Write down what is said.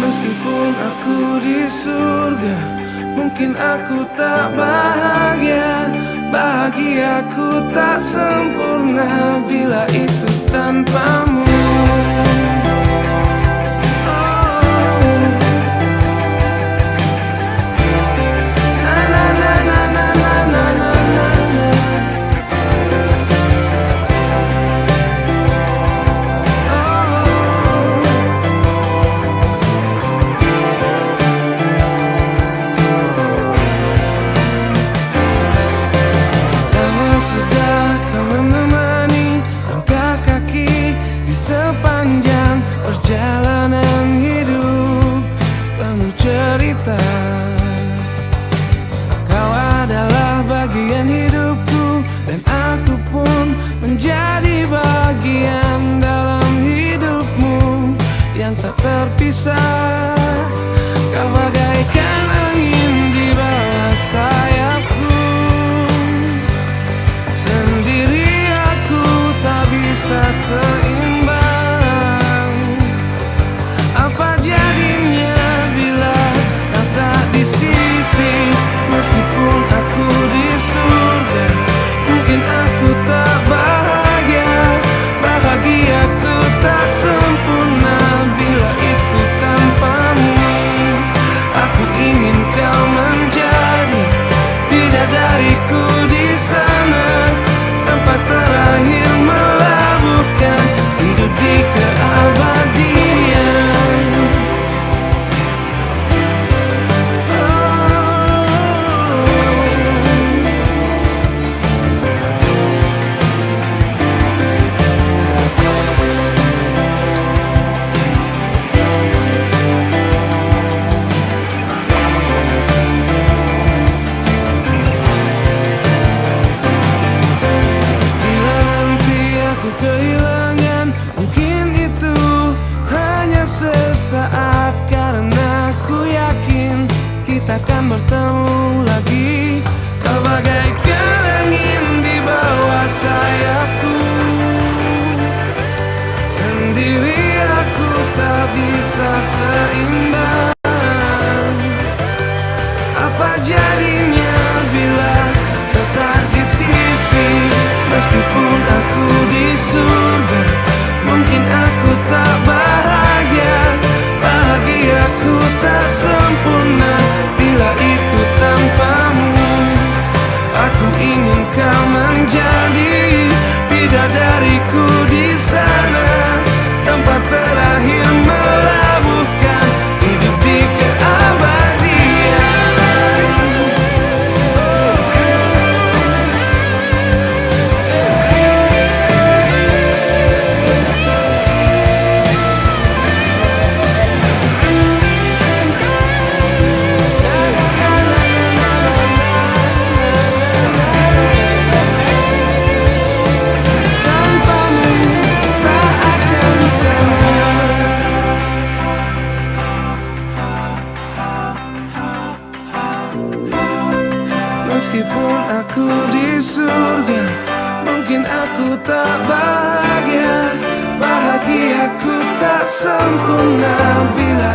Meskipun aku di surga, mungkin aku tak bahagia. Bahagiaku tak sempurna bila itu tanpamu. Sepanjang perjalanan hidup penuh cerita, kau adalah bagian hidupku, dan aku pun menjadi bagian dalam hidupmu yang tak terpisah. Kau bagaikan angin di bawah sayapku, sendiri aku tak bisa seimbang. Dariku di sana, tempat terakhir melabuhkan hidup di keabadian. Kehilangan, mungkin itu hanya sesaat, karena ku yakin kita akan bertemu lagi. Kau bagaikan angin di bawah sayapku, sendiri aku tak bisa seimbang. Apa jadinya bila tetap di sisi? Meskipun aku di surga, mungkin aku tak bahagia. Bahagiaku tak sempurna bila itu tanpamu. Aku ingin kau menjadi bidadariku di sana, tempat terakhir melabuhkan hidup di keabadian. Meskipun aku di surga, mungkin aku tak bahagia. Bahagiaku tak sempurna bila